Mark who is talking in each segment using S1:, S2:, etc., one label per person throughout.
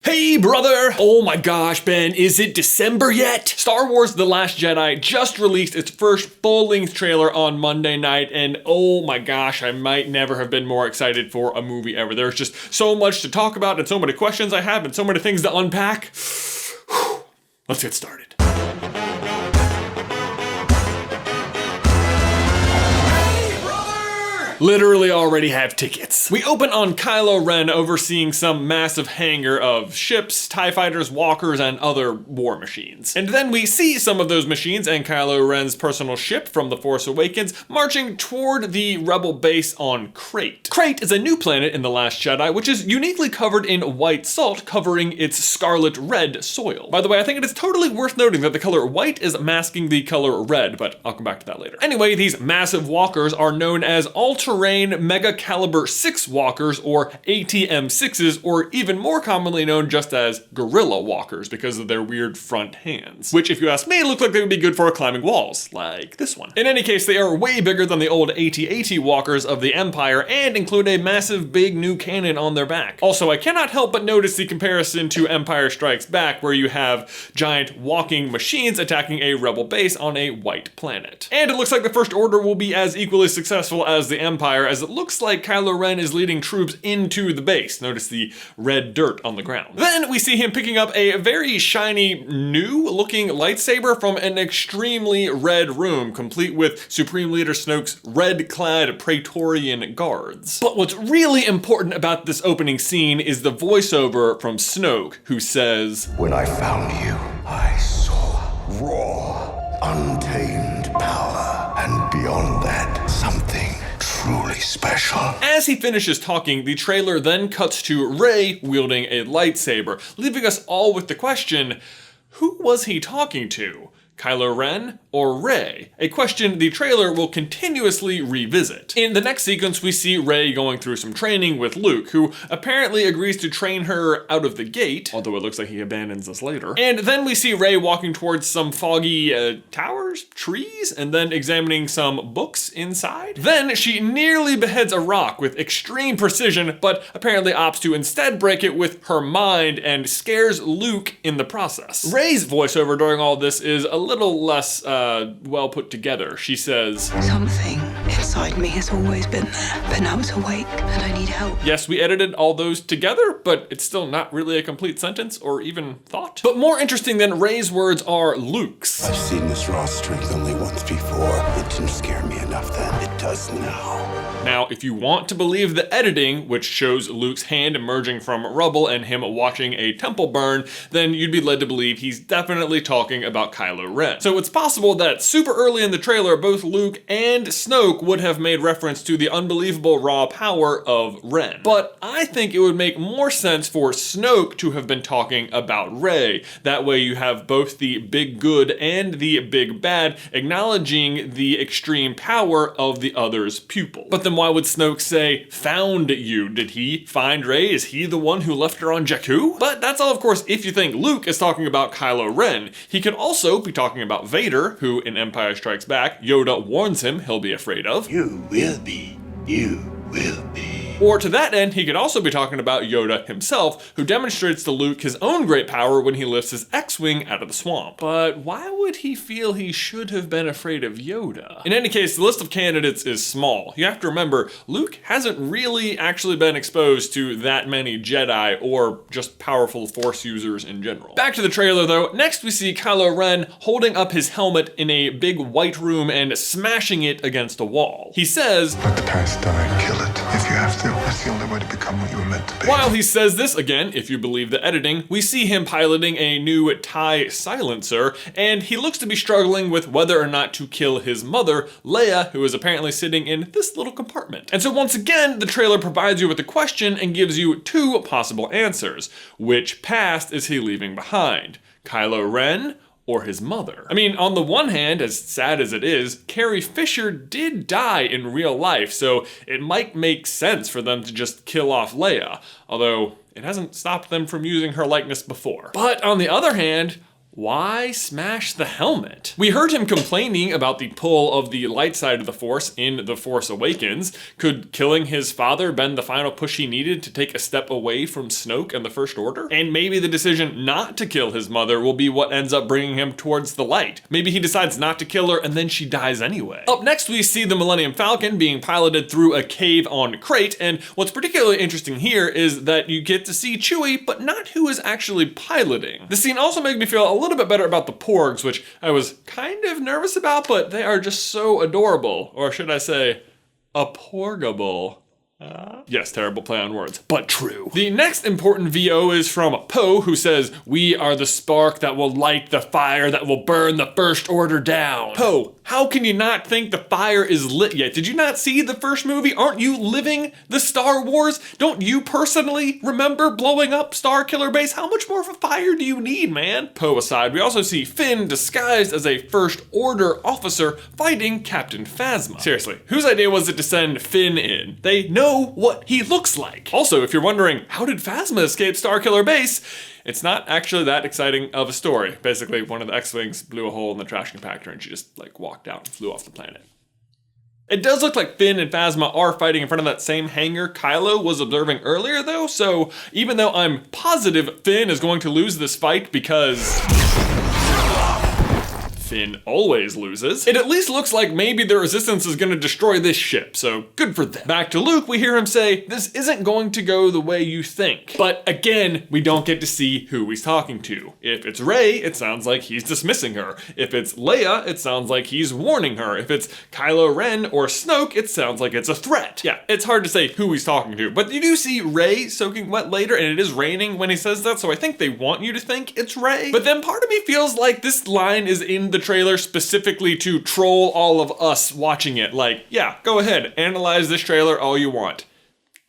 S1: Hey brother! Oh my gosh, Ben, is it December yet? Star Wars The Last Jedi just released its first full-length trailer on Monday night, and oh my gosh, I might never have been more excited for a movie ever. There's just so much to talk about and so many questions I have and so many things to unpack. Let's get started. Literally already have tickets. We open on Kylo Ren overseeing some massive hangar of ships, TIE fighters, walkers, and other war machines. And then we see some of those machines and Kylo Ren's personal ship from The Force Awakens marching toward the Rebel base on Crait. Crait is a new planet in The Last Jedi, which is uniquely covered in white salt covering its scarlet red soil. By the way, I think it is totally worth noting that the color white is masking the color red, but I'll come back to that later. Anyway, these massive walkers are known as all-terrain Mega Caliber 6 walkers, or ATM-6s, or even more commonly known just as gorilla walkers because of their weird front hands, which if you ask me look like they would be good for climbing walls, like this one. In any case, they are way bigger than the old AT-AT walkers of the Empire and include a massive big new cannon on their back. Also, I cannot help but notice the comparison to Empire Strikes Back, where you have giant walking machines attacking a rebel base on a white planet. And it looks like the First Order will be as equally successful as the Empire, as it looks like Kylo Ren is leading troops into the base. Notice the red dirt on the ground. Then we see him picking up a very shiny, new looking lightsaber from an extremely red room, complete with Supreme Leader Snoke's red-clad Praetorian guards. But what's really important about this opening scene is the voiceover from Snoke, who says,
S2: "When I found you, I saw raw, untamed power, and beyond that, something truly special."
S1: As he finishes talking, the trailer then cuts to Rey wielding a lightsaber, leaving us all with the question, who was he talking to? Kylo Ren or Rey? A question the trailer will continuously revisit. In the next sequence, we see Rey going through some training with Luke, who apparently agrees to train her out of the gate, although it looks like he abandons us later. And then we see Rey walking towards some foggy towers, trees, and then examining some books inside. Then she nearly beheads a rock with extreme precision, but apparently opts to instead break it with her mind and scares Luke in the process. Rey's voiceover during all this is a little less well put together. She says,
S3: "Something inside me has always been there, but now it's awake and I need help."
S1: Yes, we edited all those together, but it's still not really a complete sentence or even thought. But more interesting than Rey's words are Luke's.
S2: I've seen this raw strength only once before. It didn't scare me enough then. It does now.
S1: Now, if you want to believe the editing, which shows Luke's hand emerging from rubble and him watching a temple burn, then you'd be led to believe he's definitely talking about Kylo Ren. So it's possible that super early in the trailer, both Luke and Snoke would have made reference to the unbelievable raw power of Ren. But I think it would make more sense for Snoke to have been talking about Rey. That way you have both the big good and the big bad acknowledging the extreme power of the other's pupil. But then why would Snoke say, "found you"? Did he find Rey? Is he the one who left her on Jakku? But that's all, of course, if you think Luke is talking about Kylo Ren. He could also be talking about Vader, who in Empire Strikes Back, Yoda warns him he'll be afraid of.
S2: You will be. You will be.
S1: Or to that end, he could also be talking about Yoda himself, who demonstrates to Luke his own great power when he lifts his X-Wing out of the swamp. But why would he feel he should have been afraid of Yoda? In any case, the list of candidates is small. You have to remember, Luke hasn't really actually been exposed to that many Jedi or just powerful Force users in general. Back to the trailer though, next we see Kylo Ren holding up his helmet in a big white room and smashing it against a wall. He says,
S4: "Let the past die, kill it if you have to. That's the only way to become what you were meant to be."
S1: While he says this, again, if you believe the editing, we see him piloting a new TIE silencer, and he looks to be struggling with whether or not to kill his mother, Leia, who is apparently sitting in this little compartment. And so once again, the trailer provides you with a question and gives you two possible answers. Which past is he leaving behind? Kylo Ren or his mother? I mean, on the one hand, as sad as it is, Carrie Fisher did die in real life, so it might make sense for them to just kill off Leia, although it hasn't stopped them from using her likeness before. But on the other hand, why smash the helmet? We heard him complaining about the pull of the light side of the Force in The Force Awakens. Could killing his father been the final push he needed to take a step away from Snoke and the First Order? And maybe the decision not to kill his mother will be what ends up bringing him towards the light. Maybe he decides not to kill her and then she dies anyway. Up next, we see the Millennium Falcon being piloted through a cave on Crate, and what's particularly interesting here is that you get to see Chewie, but not who is actually piloting. The scene also makes me feel a little bit better about the Porgs, which I was kind of nervous about, but they are just so adorable. Or should I say, aporgable. Yes, terrible play on words, but true. The next important VO is from Poe, who says, "We are the spark that will light the fire that will burn the First Order down." Poe, how can you not think the fire is lit yet? Did you not see the first movie? Aren't you living the Star Wars? Don't you personally remember blowing up Starkiller Base? How much more of a fire do you need, man? Poe aside, we also see Finn disguised as a First Order officer fighting Captain Phasma. Seriously, whose idea was it to send Finn in? They know what he looks like. Also, if you're wondering, how did Phasma escape Starkiller Base? It's not actually that exciting of a story. Basically, one of the X-Wings blew a hole in the trash compactor and she just walked out and flew off the planet. It does look like Finn and Phasma are fighting in front of that same hangar Kylo was observing earlier though, so even though I'm positive Finn is going to lose this fight because Finn always loses, it at least looks like maybe the Resistance is going to destroy this ship, so good for them. Back to Luke, we hear him say, "This isn't going to go the way you think." But again, we don't get to see who he's talking to. If it's Rey, it sounds like he's dismissing her. If it's Leia, it sounds like he's warning her. If it's Kylo Ren or Snoke, it sounds like it's a threat. Yeah, it's hard to say who he's talking to, but you do see Rey soaking wet later, and it is raining when he says that, so I think they want you to think it's Rey. But then part of me feels like this line is in the trailer specifically to troll all of us watching it. Like, yeah, go ahead, analyze this trailer all you want.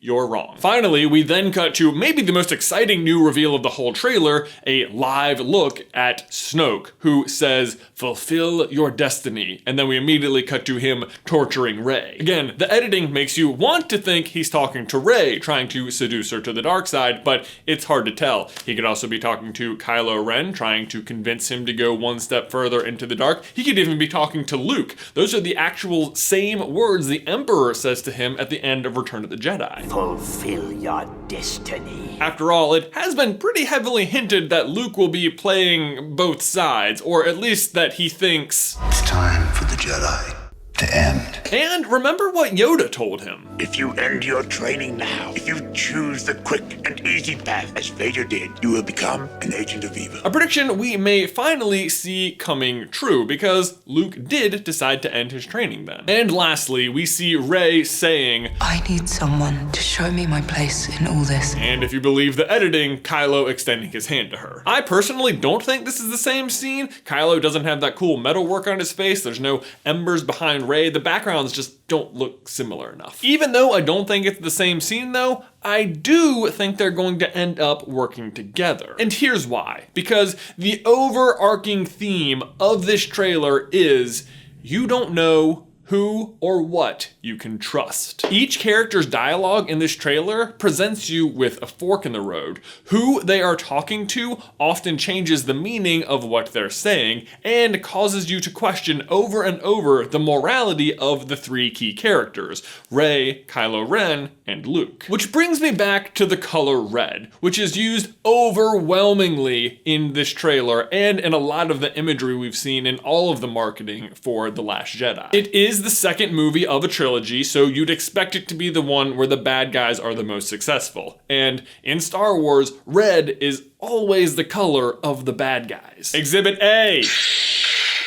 S1: You're wrong. Finally, we then cut to maybe the most exciting new reveal of the whole trailer, a live look at Snoke, who says, "Fulfill your destiny," and then we immediately cut to him torturing Rey. Again, the editing makes you want to think he's talking to Rey, trying to seduce her to the dark side, but it's hard to tell. He could also be talking to Kylo Ren, trying to convince him to go one step further into the dark. He could even be talking to Luke. Those are the actual same words the Emperor says to him at the end of Return of the Jedi.
S5: Fulfill your destiny.
S1: After all, it has been pretty heavily hinted that Luke will be playing both sides, or at least that he thinks
S2: It's time for the Jedi to end.
S1: And remember what Yoda told him.
S5: If you end your training now, if you choose the quick and easy path as Vader did, you will become an agent of evil.
S1: A prediction we may finally see coming true, because Luke did decide to end his training then. And lastly, we see Rey saying,
S3: I need someone to show me my place in all this.
S1: and if you believe the editing, Kylo extending his hand to her. I personally don't think this is the same scene. Kylo doesn't have that cool metal work on his face. There's no embers behind Rey. The backgrounds just don't look similar enough. Even though I don't think it's the same scene though, I do think they're going to end up working together. And here's why. Because the overarching theme of this trailer is you don't know who or what you can trust. Each character's dialogue in this trailer presents you with a fork in the road. Who they are talking to often changes the meaning of what they're saying and causes you to question over and over the morality of the three key characters, Rey, Kylo Ren, and Luke. Which brings me back to the color red, which is used overwhelmingly in this trailer and in a lot of the imagery we've seen in all of the marketing for The Last Jedi. It is the second movie of a trilogy, so you'd expect it to be the one where the bad guys are the most successful. And in Star Wars, red is always the color of the bad guys. Exhibit A.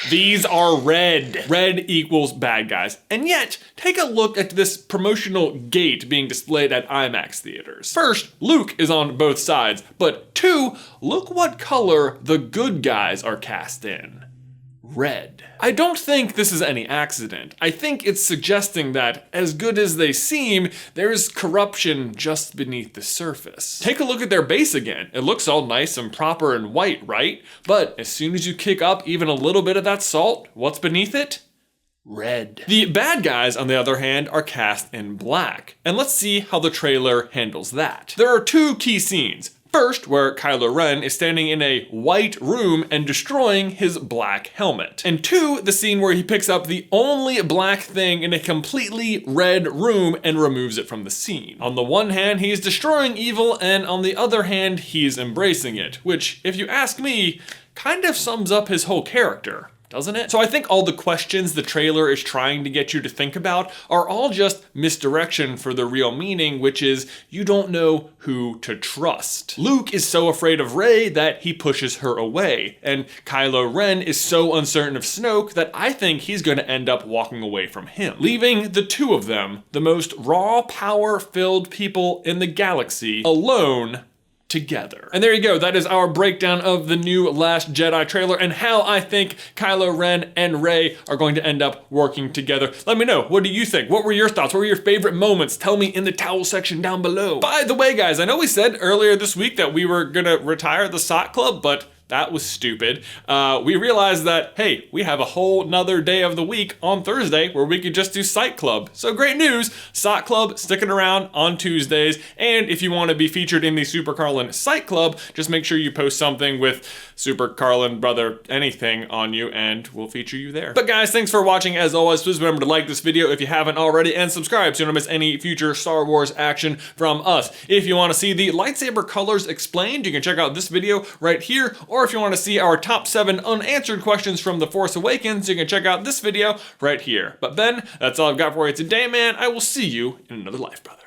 S1: These are red. Red equals bad guys. And yet, take a look at this promotional gate being displayed at IMAX theaters. First, Luke is on both sides, but two, look what color the good guys are cast in. Red. I don't think this is any accident. I think it's suggesting that, as good as they seem, there's corruption just beneath the surface. Take a look at their base again. It looks all nice and proper and white, right? But as soon as you kick up even a little bit of that salt, what's beneath it? Red. The bad guys, on the other hand, are cast in black. And let's see how the trailer handles that. There are two key scenes. First, where Kylo Ren is standing in a white room and destroying his black helmet. And 2, the scene where he picks up the only black thing in a completely red room and removes it from the scene. On the one hand, he's destroying evil, and on the other hand, he's embracing it, which, if you ask me, kind of sums up his whole character, doesn't it? So I think all the questions the trailer is trying to get you to think about are all just misdirection for the real meaning, which is you don't know who to trust. Luke is so afraid of Rey that he pushes her away, and Kylo Ren is so uncertain of Snoke that I think he's going to end up walking away from him, leaving the 2 of them, the most raw power-filled people in the galaxy, alone together. And there you go, that is our breakdown of the new Last Jedi trailer and how I think Kylo Ren and Rey are going to end up working together. Let me know, what do you think? What were your thoughts? What were your favorite moments? Tell me in the towel section down below. By the way, guys, I know we said earlier this week that we were gonna retire the Sock Club, but that was stupid. We realized that, hey, we have a whole nother day of the week on Thursday where we could just do Sight Club. So great news, Sock Club sticking around on Tuesdays. And if you want to be featured in the Super Carlin Sight Club, just make sure you post something with Super Carlin Brother anything on you and we'll feature you there. But guys, thanks for watching as always. Please remember to like this video if you haven't already and subscribe so you don't miss any future Star Wars action from us. If you want to see the lightsaber colors explained, you can check out this video right here. Or if you want to see our top 7 unanswered questions from The Force Awakens, you can check out this video right here. But Ben, that's all I've got for you today, man. I will see you in another life, brother.